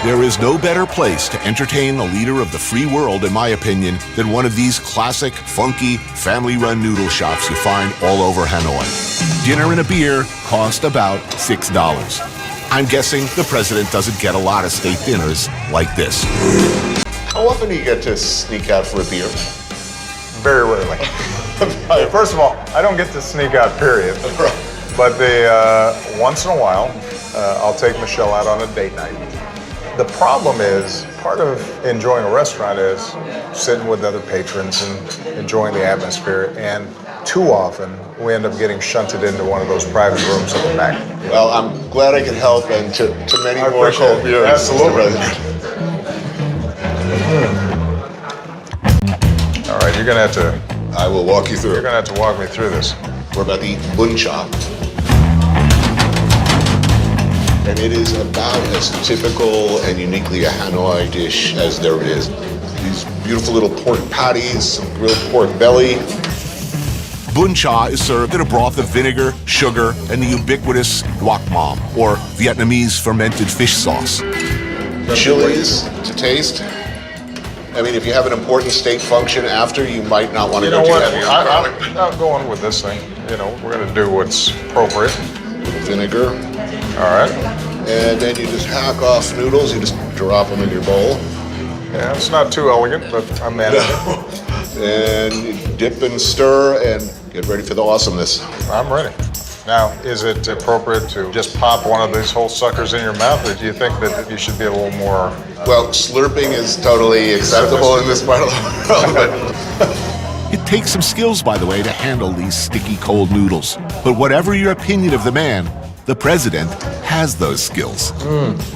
There is no better place to entertain a leader of the free world, in my opinion, than one of these classic, funky, family-run noodle shops you find all over Hanoi. Dinner and a beer cost about $6. I'm guessing the president doesn't get a lot of state dinners like this. How often do you get to sneak out for a beer? Very rarely. First of all, I don't get to sneak out, period. But once in a while, I'll take Michelle out on a date night. The problem is, part of enjoying a restaurant is sitting with other patrons and enjoying the atmosphere. And too often, we end up getting shunted into one of those private rooms at the back. Well, I'm glad I could help, and to many more cold beers. Absolutely. All right, you're gonna have to. I will walk you through. You're gonna have to walk me through this. We're about to eat Bún Chả. And it is about as typical and uniquely a Hanoi dish as there is. These beautiful little pork patties, some grilled pork belly. Bún Chả is served in a broth of vinegar, sugar, and the ubiquitous guac mam, or Vietnamese fermented fish sauce. Chilies to taste. I mean, if you have an important state function after, you might not want to go too heavy on garlic. I'm going with this thing. You know, we're gonna do what's appropriate. Vinegar. All right. And then you just hack off noodles. You just drop them in your bowl. Yeah, it's not too elegant, but I'm managing. And you dip and stir and get ready for the awesomeness. I'm ready. Now, is it appropriate to just pop one of these whole suckers in your mouth, or do you think that you should be a little more... Well, slurping is totally acceptable in this part of the world, but... It takes some skills, by the way, to handle these sticky cold noodles. But whatever your opinion of the man, the president has those skills.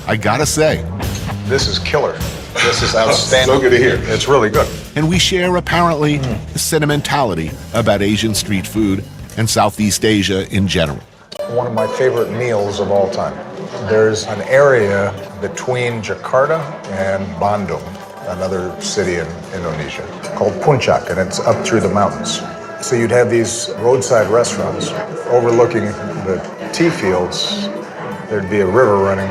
I gotta say. This is killer. This is outstanding. So good to hear. It's really good. And we share, apparently, a sentimentality about Asian street food and Southeast Asia in general. One of my favorite meals of all time. There's an area between Jakarta and Bandung, another city in Indonesia, called Puncak, and it's up through the mountains. So you'd have these roadside restaurants overlooking the tea fields. There'd be a river running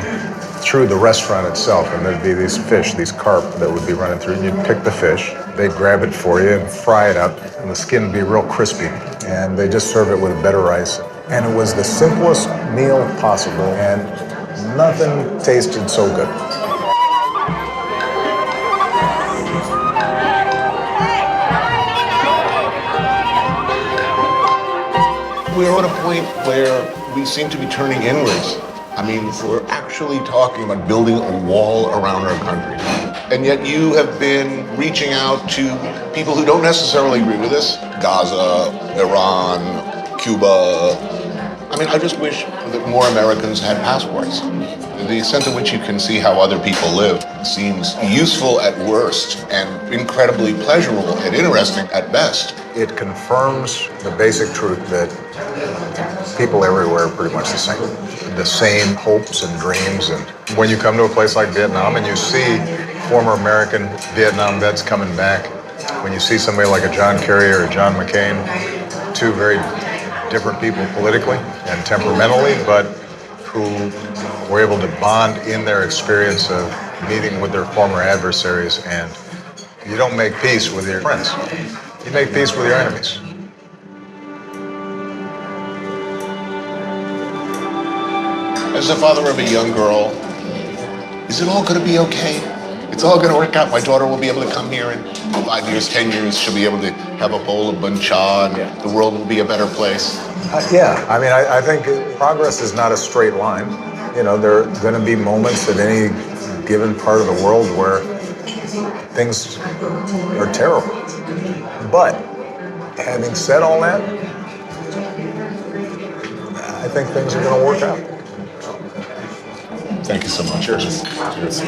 through the restaurant itself, and there'd be these fish, these carp that would be running through. You'd pick the fish, they'd grab it for you and fry it up, and the skin would be real crispy. And they just serve it with a better rice. And it was the simplest meal possible, and nothing tasted so good. We're at a point where we seem to be turning inwards. I mean, we're actually talking about building a wall around our country. And yet you have been reaching out to people who don't necessarily agree with this. Gaza, Iran, Cuba. I mean, I just wish that more Americans had passports. The extent to which you can see how other people live seems useful at worst and incredibly pleasurable and interesting at best. It confirms the basic truth that people everywhere are pretty much the same. The same hopes and dreams. And when you come to a place like Vietnam and you see former American Vietnam vets coming back, when you see somebody like a John Kerry or a John McCain, two very different people politically and temperamentally, but who were able to bond in their experience of meeting with their former adversaries. And you don't make peace with your friends. You make peace with your enemies. As the father of a young girl, is it all going to be okay? It's all going to work out. My daughter will be able to come here in 5 years, 10 years. She'll be able to have a bowl of Bún Chả, and the world will be a better place. Yeah, I mean, I think progress is not a straight line. You know, there are going to be moments at any given part of the world where things are terrible. But having said all that, I think things are going to work out. Thank you so much. Cheers. Cheers.